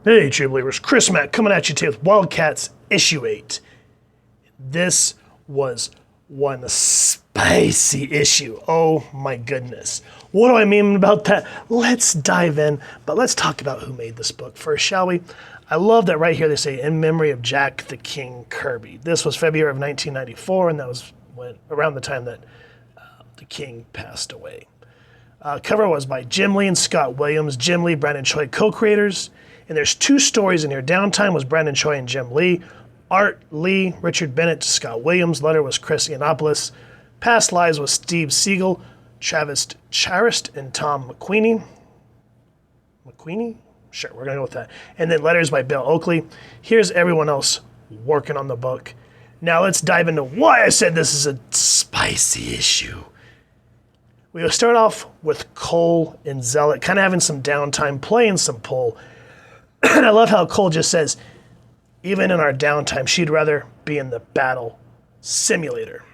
Hey, true believers, Chris Mack coming at you today with WildC.A.T.s issue 8. This was one spicy issue. Oh my goodness. What do I mean about that? Let's dive in, but let's talk about who made this book first, shall we? I love that right here they say, in memory of Jack the King Kirby. This was February of 1994, and that was around the time that the king passed away. Cover was by Jim Lee and Scott Williams. Jim Lee, Brandon Choi, co-creators. And there's two stories in here. Downtime was Brandon Choi and Jim Lee. Art Lee, Richard Bennett, Scott Williams. Letter was Chris Yiannopoulos. Past Lives was Steve Siegel, Travis Charest, and Tom McQueenie. McQueenie? Sure, we're going to go with that. And then letters by Bill Oakley. Here's everyone else working on the book. Now let's dive into why I said this is a spicy issue. We'll start off with Cole and Zealot, kind of having some downtime, playing some pool. And I love how Cole just says, even in our downtime, she'd rather be in the battle simulator.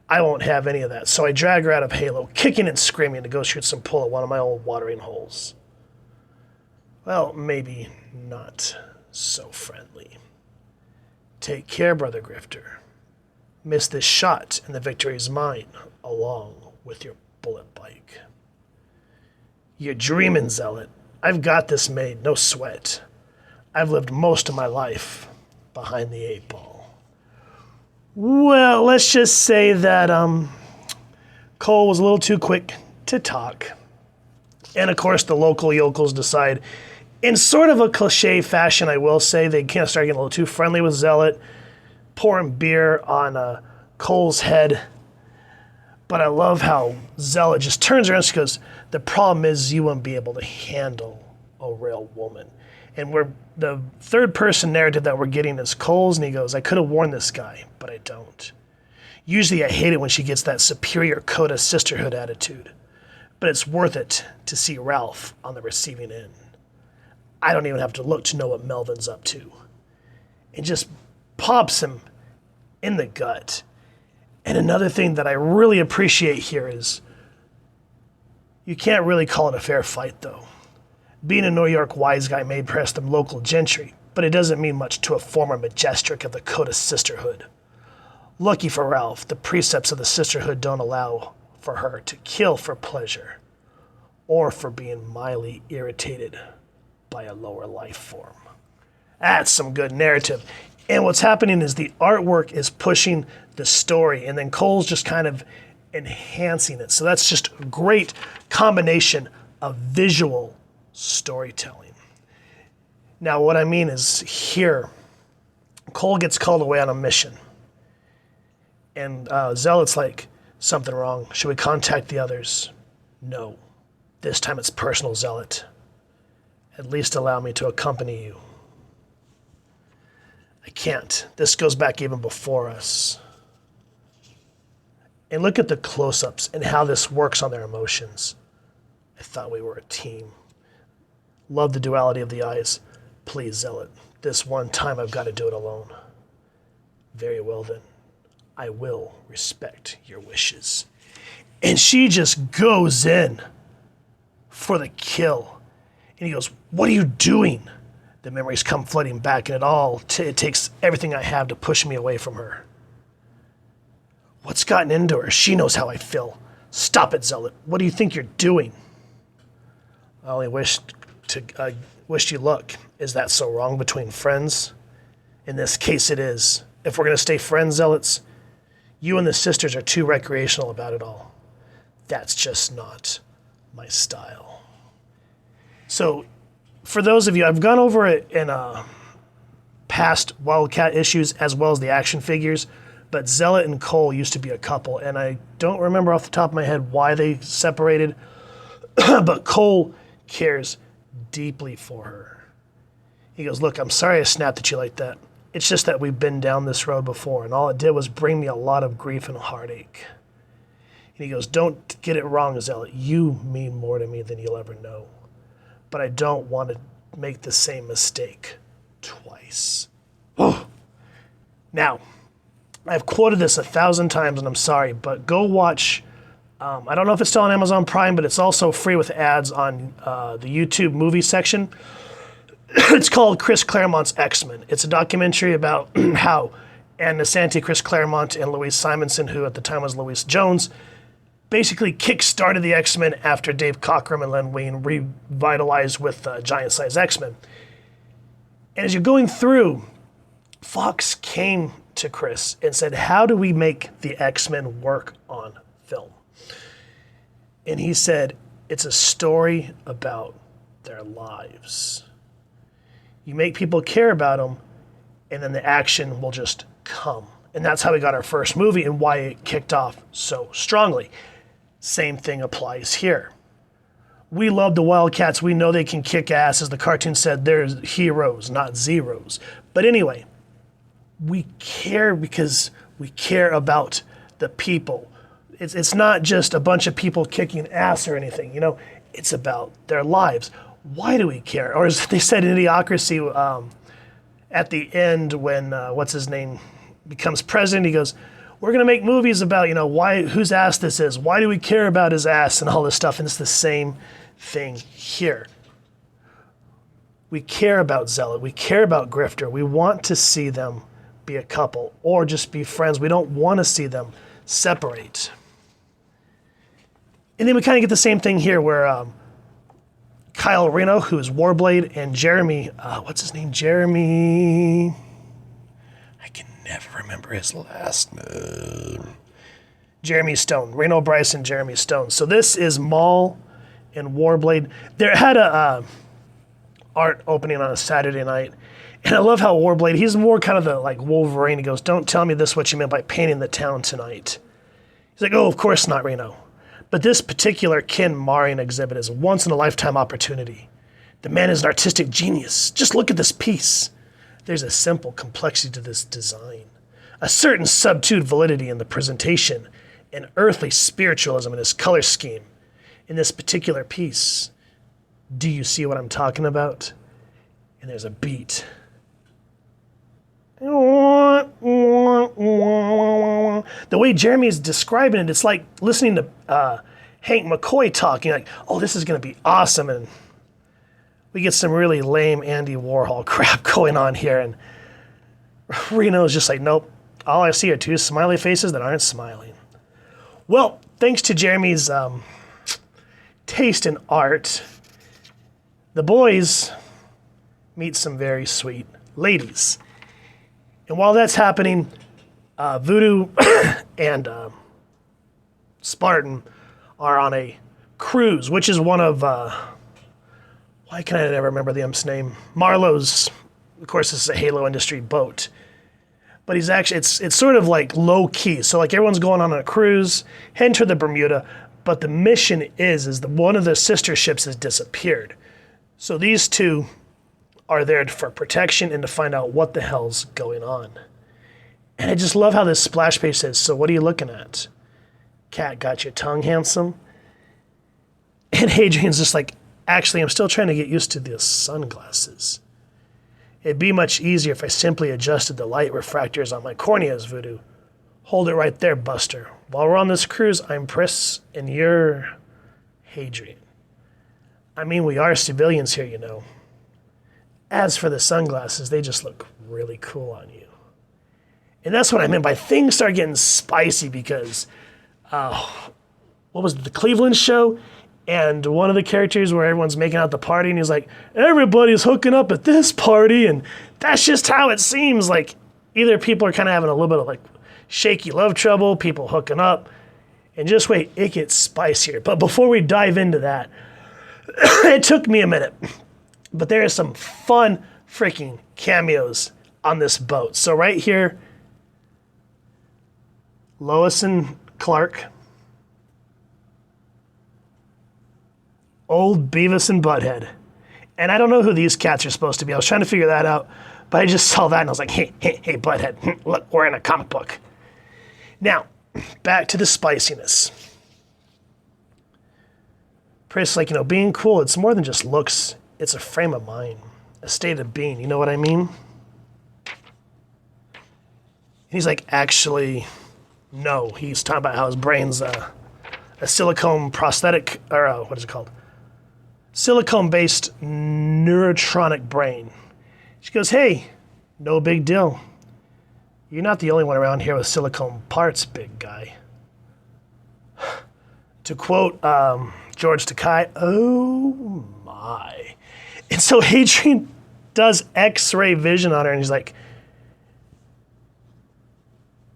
I won't have any of that. So I drag her out of Halo, kicking and screaming to go shoot some pool at one of my old watering holes. Well, maybe not so friendly. Take care, Brother Grifter. Miss this shot and the victory is mine, along with your bullet bike. You're dreaming, Zealot. I've got this made, no sweat. I've lived most of my life behind the 8-ball. Well, let's just say that Cole was a little too quick to talk. And of course, the local yokels decide, in sort of a cliche fashion, I will say, they kind of start getting a little too friendly with Zealot, pouring beer on Cole's head. But I love how Zealot just turns around and goes, the problem is you won't be able to handle a real woman. And the third person narrative that we're getting is Cole's, and he goes, I could have warned this guy, but I don't. Usually I hate it when she gets that superior coda sisterhood attitude, but it's worth it to see Ralph on the receiving end. I don't even have to look to know what Melvin's up to. And just pops him in the gut. And another thing that I really appreciate here is you can't really call it a fair fight, though. Being a New York wise guy may impress the local gentry, but it doesn't mean much to a former majestic of the Coda sisterhood. Lucky for Ralph, the precepts of the sisterhood don't allow for her to kill for pleasure or for being mildly irritated by a lower life form. That's some good narrative. And what's happening is the artwork is pushing the story, and then Cole's just kind of enhancing it. So that's just a great combination of visual storytelling. Now, what I mean is here, Cole gets called away on a mission. And Zealot's like, something wrong. Should we contact the others? No. This time it's personal, Zealot. At least allow me to accompany you. I can't. This goes back even before us. And look at the close-ups and how this works on their emotions. I thought we were a team. Love the duality of the eyes. Please, Zealot, this one time I've got to do it alone. Very well then. I will respect your wishes. And she just goes in for the kill. And he goes, what are you doing? The memories come flooding back, and it takes everything I have to push me away from her. What's gotten into her? She knows how I feel. Stop it, Zealot. What do you think you're doing? I only wished you luck. Is that so wrong between friends? In this case, it is. If we're going to stay friends, Zealots, you and the sisters are too recreational about it all. That's just not my style. So, for those of you, I've gone over it in past WildC.A.T. issues as well as the action figures, but Zealot and Cole used to be a couple, and I don't remember off the top of my head why they separated, but Cole cares deeply for her. He goes, look, I'm sorry I snapped at you like that. It's just that we've been down this road before, and all it did was bring me a lot of grief and heartache. And he goes, don't get it wrong, Zealot. You mean more to me than you'll ever know. But I don't want to make the same mistake twice. Oh. Now, I've quoted this 1,000 times, and I'm sorry, but go watch. I don't know if it's still on Amazon Prime, but it's also free with ads on the YouTube movie section. It's called Chris Claremont's X-Men. It's a documentary about how Ann Nesante, Chris Claremont, and Louise Simonson, who at the time was Louise Jones, basically kick-started the X-Men after Dave Cockrum and Len Wein revitalized with giant-size X-Men. And as you're going through, Fox came to Chris and said, how do we make the X-Men work on film? And he said, it's a story about their lives. You make people care about them, and then the action will just come. And that's how we got our first movie and why it kicked off so strongly. Same thing applies here. We love the Wildcats. We know they can kick ass. As the cartoon said, they're heroes, not zeros. But anyway, we care because we care about the people. It's not just a bunch of people kicking ass or anything, you know, it's about their lives. Why do we care? Or as they said in Idiocracy, at the end when, what's his name, becomes president, he goes, we're going to make movies about, you know, whose ass this is. Why do we care about his ass and all this stuff? And it's the same thing here. We care about Zealot. We care about Grifter. We want to see them be a couple or just be friends. We don't want to see them separate. And then we kind of get the same thing here where Kyle Reno, who is Warblade, and Jeremy, what's his name? Jeremy, I can never remember his last name. Jeremy Stone, Reno Bryce and Jeremy Stone. So this is Maul and Warblade. They had a art opening on a Saturday night. And I love how Warblade, he's more kind of the like Wolverine. He goes, don't tell me this what you meant by painting the town tonight. He's like, oh, of course not, Reno. But this particular Ken Marion exhibit is a once-in-a-lifetime opportunity. The man is an artistic genius. Just look at this piece. There's a simple complexity to this design, a certain subdued validity in the presentation, an earthly spiritualism in his color scheme. In this particular piece, do you see what I'm talking about? And there's a beat. The way Jeremy's describing it, it's like listening to Hank McCoy talking, like, oh, this is going to be awesome. And we get some really lame Andy Warhol crap going on here. And Reno's just like, nope, all I see are two smiley faces that aren't smiling. Well, thanks to Jeremy's taste in art, the boys meet some very sweet ladies. And while that's happening, Voodoo and Spartan are on a cruise, which is one of, why can I never remember the imp's name? Marlowe's, of course, this is a Halo Industry boat. But he's actually, it's sort of like low key. So like everyone's going on a cruise, heading to the Bermuda, but the mission is that one of the sister ships has disappeared. So these two are there for protection and to find out what the hell's going on. And I just love how this splash page says, so what are you looking at? Cat, got your tongue, handsome? And Hadrian's just like, actually, I'm still trying to get used to the sunglasses. It'd be much easier if I simply adjusted the light refractors on my corneas, Voodoo. Hold it right there, Buster. While we're on this cruise, I'm Pris, and you're Hadrian. I mean, we are civilians here, you know. As for the sunglasses, they just look really cool on you. And that's what I meant by things start getting spicy because, what was it, the Cleveland show? And one of the characters where everyone's making out the party and he's like, everybody's hooking up at this party. And that's just how it seems. Like either people are kind of having a little bit of like shaky love trouble, people hooking up. And just wait, it gets spicier. But before we dive into that, it took me a minute. But there are some fun freaking cameos on this boat. So right here, Lois and Clark, old Beavis and Butthead. And I don't know who these cats are supposed to be. I was trying to figure that out, but I just saw that and I was like, hey, Butthead, look, we're in a comic book. Now, back to the spiciness. Pris, like, you know, being cool, it's more than just looks. It's a frame of mind, a state of being. You know what I mean? And he's like, actually, no. He's talking about how his brain's a silicone prosthetic, or what is it called? silicone-based neurotronic brain. She goes, hey, no big deal. You're not the only one around here with silicone parts, big guy. To quote George Takei, oh my. And so Adrian does X-ray vision on her, and he's like,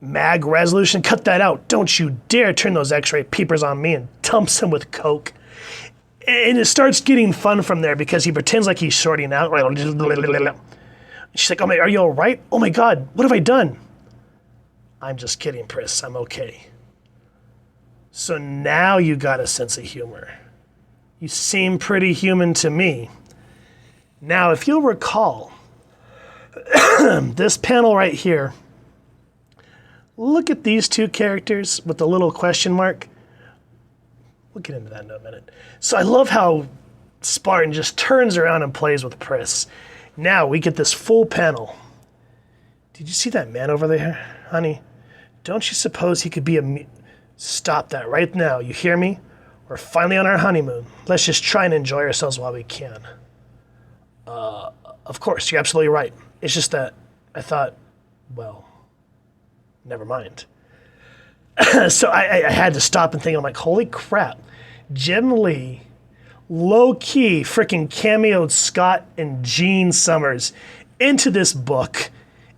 mag resolution, cut that out. Don't you dare turn those X-ray peepers on me, and dumps him with coke. And it starts getting fun from there because he pretends like he's sorting out. She's like, oh my, are you all right? Oh my God, what have I done? I'm just kidding, Pris, I'm okay. So now you got a sense of humor. You seem pretty human to me. Now, if you'll recall, this panel right here, look at these two characters with the little question mark. We'll get into that in a minute. So I love how Spartan just turns around and plays with Pris. Now we get this full panel. Did you see that man over there, honey? Don't you suppose he could be a... Stop that right now, you hear me? We're finally on our honeymoon. Let's just try and enjoy ourselves while we can. Of course, you're absolutely right. It's just that I thought, well, never mind. So I had to stop and think, I'm like, holy crap. Jim Lee, low-key freaking cameoed Scott and Gene Summers into this book.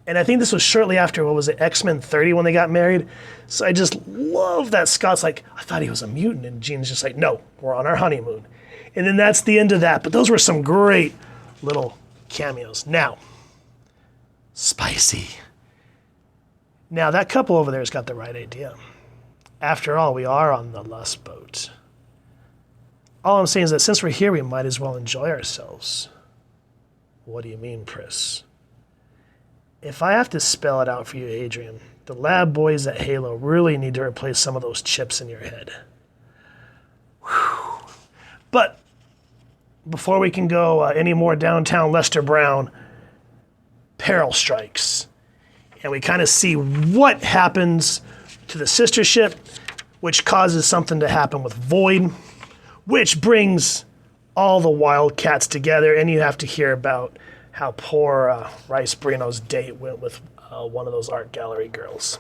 And I think this was shortly after, what was it, X-Men 30 when they got married. So I just love that Scott's like, I thought he was a mutant. And Gene's just like, no, we're on our honeymoon. And then that's the end of that. But those were some great little cameos. Now, spicy. Now, that couple over there has got the right idea. After all, we are on the Lust Boat. All I'm saying is that since we're here, we might as well enjoy ourselves. What do you mean, Pris? If I have to spell it out for you, Adrian, the lab boys at Halo really need to replace some of those chips in your head. Whew. But before we can go any more downtown Lester Brown, peril strikes. And we kind of see what happens to the sister ship, which causes something to happen with Void, which brings all the Wildcats together, and you have to hear about how poor Rice Brino's date went with one of those art gallery girls.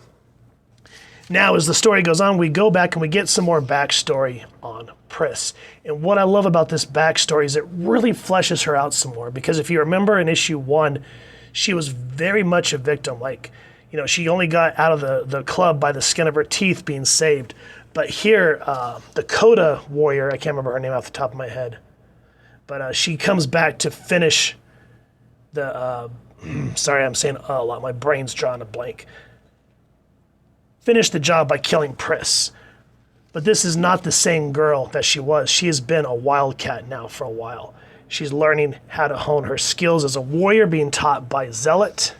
Now, as the story goes on, we go back and we get some more backstory on Pris. And what I love about this backstory is it really fleshes her out some more, because if you remember in issue 1, she was very much a victim. Like, you know, she only got out of the club by the skin of her teeth being saved. But here, the Coda warrior, I can't remember her name off the top of my head, but she comes back to finish the, sorry, I'm saying a lot, my brain's drawing a blank. Finish the job by killing Pris. But this is not the same girl that she was. She has been a Wildcat now for a while. She's learning how to hone her skills as a warrior, being taught by Zealot.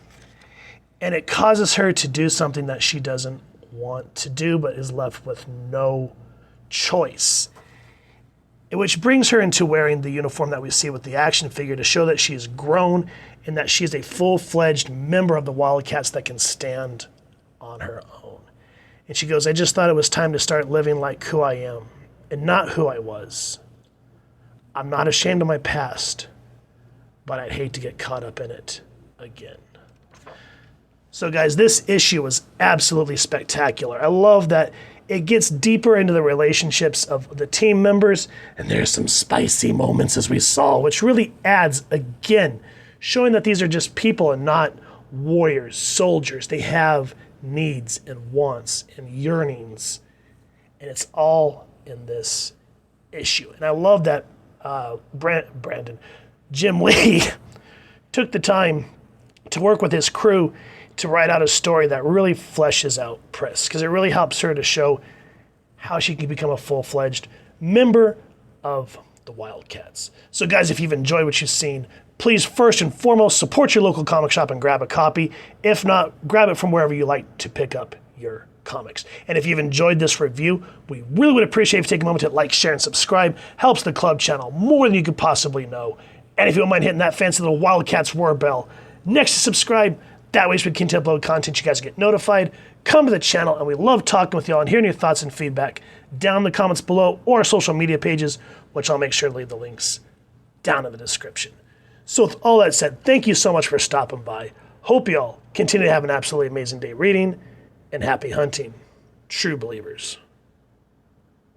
And it causes her to do something that she doesn't want to do, but is left with no choice. Which brings her into wearing the uniform that we see with the action figure to show that she's grown and that she's a full-fledged member of the Wildcats that can stand on her own. And she goes, I just thought it was time to start living like who I am and not who I was. I'm not ashamed of my past, but I'd hate to get caught up in it again. So guys, this issue was absolutely spectacular. I love that it gets deeper into the relationships of the team members, and there's some spicy moments as we saw, which really adds, again, showing that these are just people and not warriors, soldiers. They have needs and wants and yearnings, and it's all in this issue. And I love that Jim Lee took the time to work with his crew to write out a story that really fleshes out Pris, because it really helps her to show how she can become a full-fledged member of the Wildcats. So guys, if you've enjoyed what you've seen, please first and foremost support your local comic shop and grab a copy. If not, grab it from wherever you like to pick up your comics. And if you've enjoyed this review, we really would appreciate if you take a moment to like, share, and subscribe. Helps the club channel more than you could possibly know. And if you don't mind hitting that fancy little Wildcats war bell next to subscribe, that way, as we continue to upload content, you guys get notified. Come to the channel, and we love talking with y'all and hearing your thoughts and feedback down in the comments below or our social media pages, which I'll make sure to leave the links down in the description. So with all that said, thank you so much for stopping by. Hope you all continue to have an absolutely amazing day reading, and happy hunting, true believers.